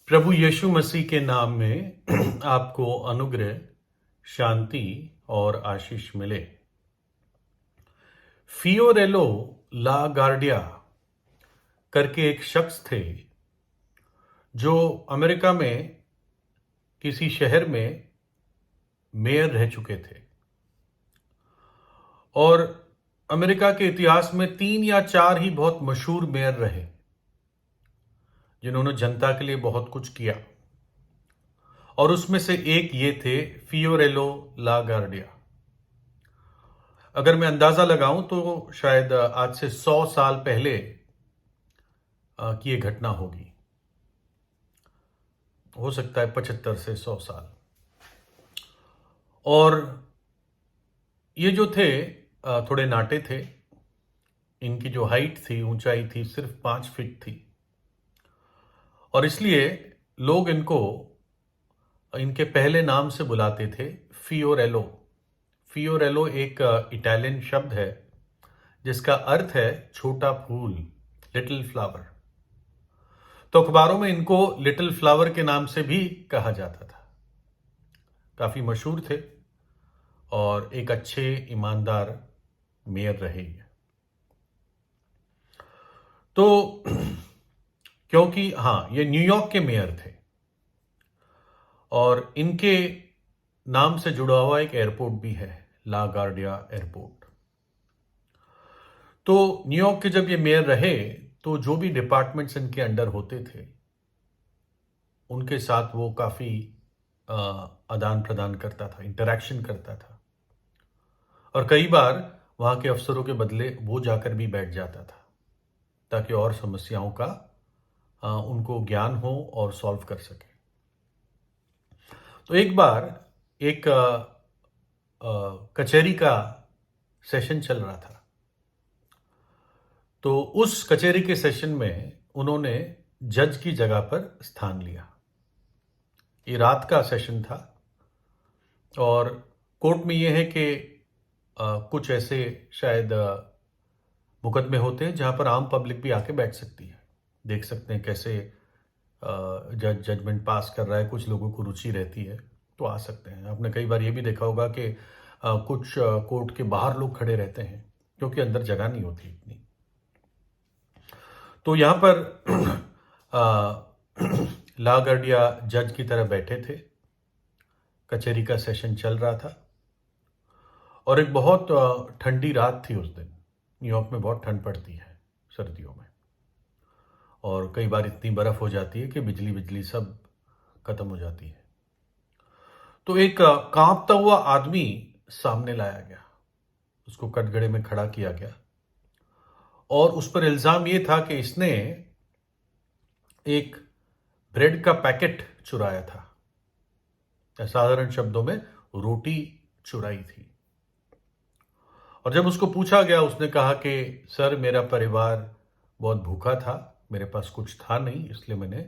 प्रभु यीशु मसीह के नाम में आपको अनुग्रह, शांति और आशीष मिले। फियोरेलो ला गार्डिया करके एक शख्स थे जो अमेरिका में किसी शहर में मेयर रह चुके थे और अमेरिका के इतिहास में 3 या 4 ही बहुत मशहूर मेयर रहे जिन्होंने जनता के लिए बहुत कुछ किया और उसमें से एक ये थे फियोरेलो ला गार्डिया। अगर मैं अंदाजा लगाऊं तो शायद आज से 100 साल पहले की ये घटना होगी। हो सकता है 75 से 100 साल। और ये जो थे थोड़े नाटे थे। इनकी जो हाइट थी, ऊंचाई थी, सिर्फ 5 फीट थी और इसलिए लोग इनको इनके पहले नाम से बुलाते थे फियोरेलो। फियोरेलो एक इटालियन शब्द है जिसका अर्थ है छोटा फूल, लिटिल फ्लावर। तो अखबारों में इनको लिटिल फ्लावर के नाम से भी कहा जाता था। काफी मशहूर थे और एक अच्छे ईमानदार मेयर रहे। तो क्योंकि ये न्यूयॉर्क के मेयर थे और इनके नाम से जुड़ा हुआ एक एयरपोर्ट भी है, ला गार्डिया एयरपोर्ट। तो न्यूयॉर्क के जब ये मेयर रहे तो जो भी डिपार्टमेंट्स इनके अंडर होते थे उनके साथ वो काफी आदान प्रदान करता था, इंटरैक्शन करता था और कई बार वहां के अफसरों के बदले वो जाकर भी बैठ जाता था ताकि और समस्याओं का उनको ज्ञान हो और सॉल्व कर सके। तो एक बार एक कचहरी का सेशन चल रहा था। तो उस कचहरी के सेशन में उन्होंने जज की जगह पर स्थान लिया। ये रात का सेशन था और कोर्ट में यह है कि कुछ ऐसे शायद मुकदमे होते हैं जहां पर आम पब्लिक भी आके बैठ सकती है, देख सकते हैं कैसे जज जजमेंट पास कर रहा है। कुछ लोगों को रुचि रहती है तो आ सकते हैं। आपने कई बार ये भी देखा होगा कि कुछ कोर्ट के बाहर लोग खड़े रहते हैं क्योंकि अंदर जगह नहीं होती इतनी। तो यहां पर ला गार्डिया जज की तरह बैठे थे। कचहरी का सेशन चल रहा था और एक बहुत ठंडी रात थी उस दिन। न्यूयॉर्क में बहुत ठंड पड़ती है सर्दियों में और कई बार इतनी बर्फ हो जाती है कि बिजली बिजली सब खत्म हो जाती है। तो एक कांपता हुआ आदमी सामने लाया गया, उसको कटघरे में खड़ा किया गया और उस पर इल्जाम यह था कि इसने एक ब्रेड का पैकेट चुराया था। साधारण शब्दों में रोटी चुराई थी। और जब उसको पूछा गया उसने कहा कि सर, मेरा परिवार बहुत भूखा था, मेरे पास कुछ था नहीं, इसलिए मैंने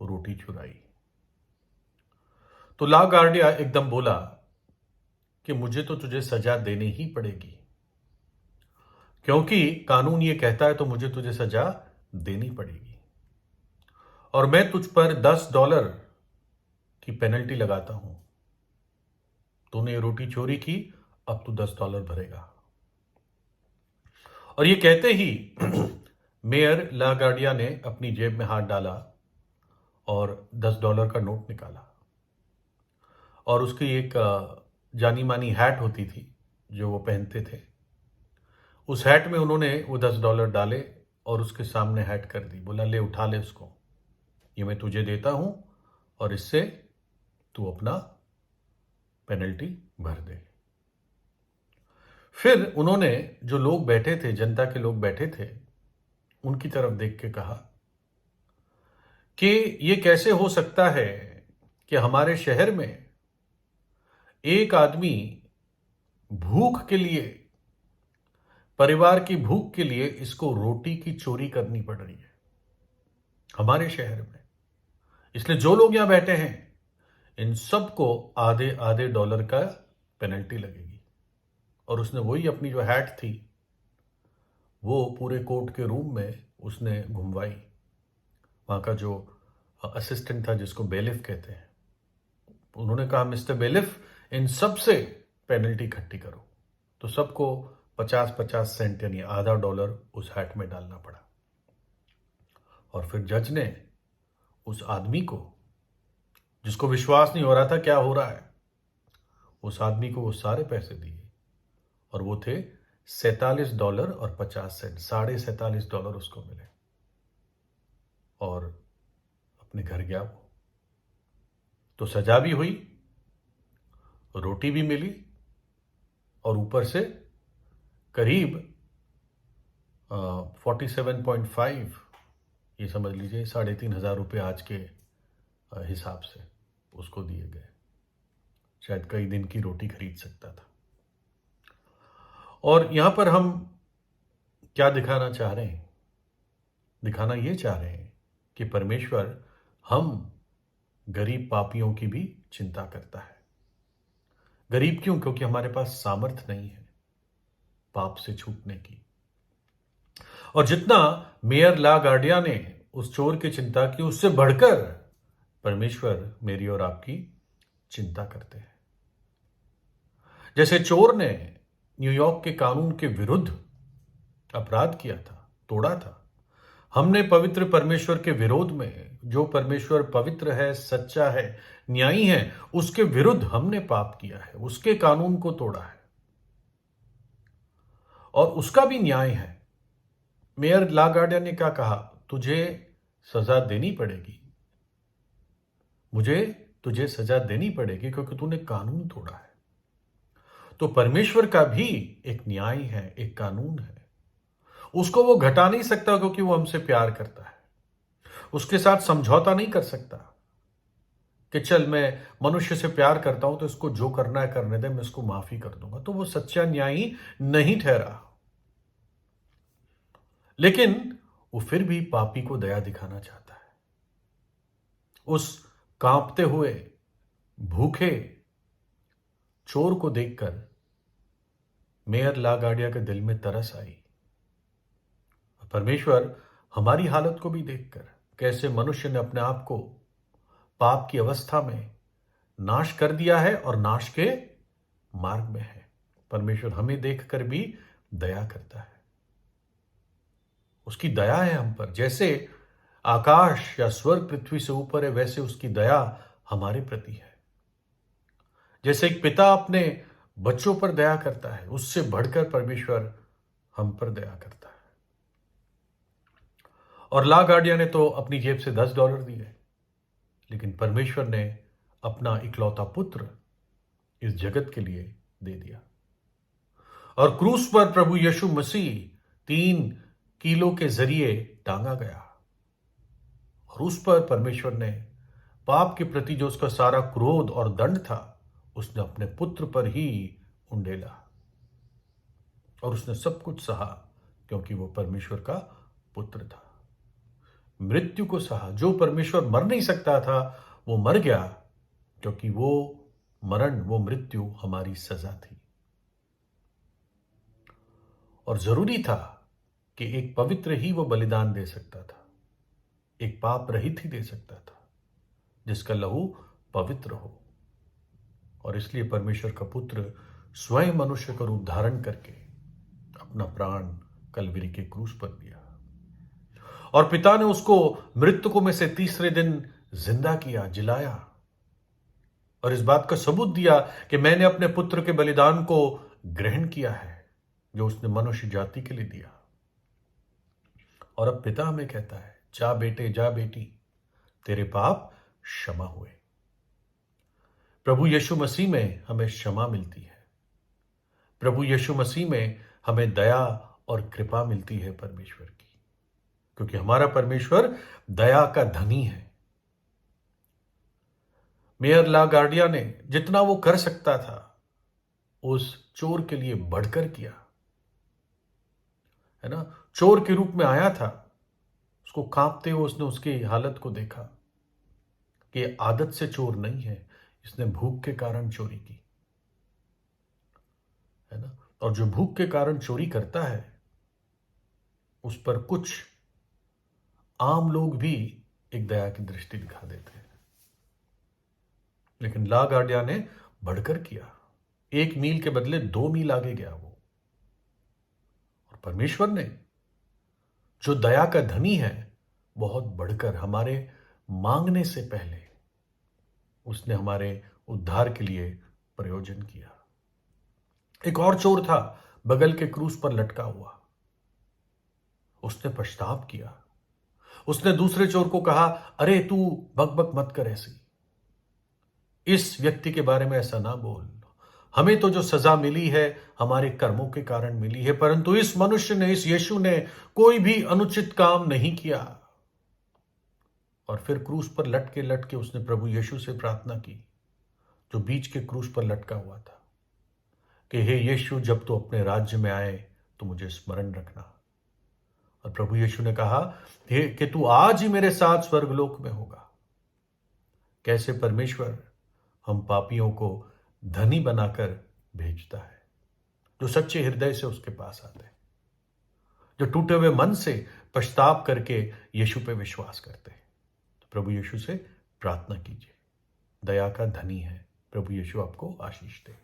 रोटी चुराई। तो ला गार्डिया एकदम बोला कि मुझे तो तुझे सजा देनी ही पड़ेगी, क्योंकि कानून ये कहता है तो मुझे तुझे सजा देनी पड़ेगी और मैं तुझ पर $10 की पेनल्टी लगाता हूं। तूने ये रोटी चोरी की, अब तू $10 भरेगा। और ये कहते ही मेयर ला गार्डिया ने अपनी जेब में हाथ डाला और $10 का नोट निकाला और उसकी एक जानी मानी हैट होती थी जो वो पहनते थे। उस हैट में उन्होंने वो $10 डाले और उसके सामने हैट कर दी। बोला, ले उठा ले उसको, ये मैं तुझे देता हूं और इससे तू अपना पेनल्टी भर दे। फिर उन्होंने जो लोग बैठे थे, जनता के लोग बैठे थे, उनकी तरफ देख के कहा कि ये कैसे हो सकता है कि हमारे शहर में एक आदमी भूख के लिए, परिवार की भूख के लिए इसको रोटी की चोरी करनी पड़ रही है हमारे शहर में। इसलिए जो लोग यहां बैठे हैं इन सबको आधे आधे डॉलर का पेनल्टी लगेगी। और उसने वही अपनी जो हैट थी वो पूरे कोर्ट के रूम में उसने घुमवाई। वहां का जो असिस्टेंट था जिसको बेलिफ कहते हैं। उन्होंने कहा मिस्टर बेलिफ, इन सब से पेनल्टी इकट्ठी करो। तो सबको 50-50 सेंट यानी आधा डॉलर उस हैट में डालना पड़ा। और फिर जज ने उस आदमी को, जिसको विश्वास नहीं हो रहा था क्या हो रहा है, उस आदमी को वो सारे पैसे दिए। और वो थे $47.50, $47.50 उसको मिले। और अपने घर गया वो। तो सजा भी हुई, रोटी भी मिली, और ऊपर से करीब 47.5, ये समझ लीजिए 3,500 आज के हिसाब से उसको दिए गए। शायद कई दिन की रोटी खरीद सकता था। और यहां पर हम क्या दिखाना चाह रहे हैं? दिखाना ये चाह रहे हैं कि परमेश्वर हम गरीब पापियों की भी चिंता करता है। गरीब क्यों? क्योंकि हमारे पास सामर्थ नहीं है पाप से छूटने की। और जितना मेयर ला गार्डिया ने उस चोर की चिंता की, उससे बढ़कर परमेश्वर मेरी और आपकी चिंता करते हैं। जैसे चोर ने न्यूयॉर्क के कानून के विरुद्ध अपराध किया था, तोड़ा था, हमने पवित्र परमेश्वर के विरोध में, जो परमेश्वर पवित्र है, सच्चा है, न्यायी है, उसके विरुद्ध हमने पाप किया है, उसके कानून को तोड़ा है, और उसका भी न्याय है। मेयर लागार्डिया ने क्या कहा? तुझे सजा देनी पड़ेगी, मुझे तुझे सजा देनी पड़ेगी क्योंकि तूने कानून तोड़ा है। तो परमेश्वर का भी एक न्याय है, एक कानून है। उसको वो घटा नहीं सकता क्योंकि वो हमसे प्यार करता है। उसके साथ समझौता नहीं कर सकता कि चल मैं मनुष्य से प्यार करता हूं तो इसको जो करना है करने दे, मैं इसको माफी कर दूंगा। तो वो सच्चा न्यायी नहीं ठहरा। लेकिन वो फिर भी पापी को दया दिखाना चाहता है। उस कांपते हुए भूखे चोर को देखकर मेयर लागार्डिया के दिल में तरस आई। परमेश्वर हमारी हालत को भी देखकर, कैसे मनुष्य ने अपने आप को पाप की अवस्था में नाश कर दिया है और नाश के मार्ग में है, परमेश्वर हमें देखकर भी दया करता है। उसकी दया है हम पर। जैसे आकाश या स्वर्ग पृथ्वी से ऊपर है, वैसे उसकी दया हमारे प्रति है। जैसे एक पिता अपने बच्चों पर दया करता है, उससे बढ़कर परमेश्वर हम पर दया करता है। और ला गार्डिया ने तो अपनी जेब से $10 दिए, लेकिन परमेश्वर ने अपना इकलौता पुत्र इस जगत के लिए दे दिया। और क्रूस पर प्रभु यीशु मसीह 3 किलो के जरिए टांगा गया, और उस पर परमेश्वर ने पाप के प्रति जो उसका सारा क्रोध और दंड था, उसने अपने पुत्र पर ही उंडेला, और उसने सब कुछ सहा क्योंकि वो परमेश्वर का पुत्र था। मृत्यु को सहा। जो परमेश्वर मर नहीं सकता था वो मर गया, क्योंकि वो मरण, वो मृत्यु हमारी सजा थी। और जरूरी था कि एक पवित्र ही वो बलिदान दे सकता था, एक पाप रहित ही दे सकता था, जिसका लहू पवित्र हो। और इसलिए परमेश्वर का पुत्र स्वयं मनुष्य का रूप धारण करके अपना प्राण कलवरी के क्रूस पर दिया, और पिता ने उसको मृतकों में से तीसरे दिन जिंदा किया, जिलाया, और इस बात का सबूत दिया कि मैंने अपने पुत्र के बलिदान को ग्रहण किया है, जो उसने मनुष्य जाति के लिए दिया। और अब पिता हमें कहता है, जा बेटे, जा बेटी, तेरे पाप क्षमा हुए। प्रभु यीशु मसीह में हमें क्षमा मिलती है। प्रभु यीशु मसीह में हमें दया और कृपा मिलती है परमेश्वर की, क्योंकि हमारा परमेश्वर दया का धनी है। मेयर ला गार्डिया ने जितना वो कर सकता था उस चोर के लिए बढ़कर किया, है ना। चोर के रूप में आया था, उसको कांपते हुए उसने उसकी हालत को देखा कि आदत से चोर नहीं है, इसने भूख के कारण चोरी की, है ना। और जो भूख के कारण चोरी करता है, उस पर कुछ आम लोग भी एक दया की दृष्टि दिखा देते हैं। लेकिन ला गार्डिया ने बढ़कर किया, 1 मील के बदले 2 मील आगे गया वो। और परमेश्वर ने, जो दया का धनी है, बहुत बढ़कर हमारे मांगने से पहले उसने हमारे उद्धार के लिए प्रयोजन किया। एक और चोर था बगल के क्रूस पर लटका हुआ। उसने पछताव किया। उसने दूसरे चोर को कहा, अरे तू बकबक मत कर, ऐसी इस व्यक्ति के बारे में ऐसा ना बोल। हमें तो जो सजा मिली है हमारे कर्मों के कारण मिली है, परंतु इस मनुष्य ने, इस यीशु ने कोई भी अनुचित काम नहीं किया। और फिर क्रूस पर लटके लटके उसने प्रभु यीशु से प्रार्थना की, जो बीच के क्रूस पर लटका हुआ था, कि हे यीशु, जब तू अपने राज्य में आए तो मुझे स्मरण रखना। और प्रभु यीशु ने कहा कि तू आज ही मेरे साथ स्वर्गलोक में होगा। कैसे परमेश्वर हम पापियों को धनी बनाकर भेजता है, जो सच्चे हृदय से उसके पास आते हैं, जो टूटे हुए मन से पछताव करके यीशु पे विश्वास करते हैं। तो प्रभु यीशु से प्रार्थना कीजिए, दया का धनी है। प्रभु यीशु आपको आशीष दे।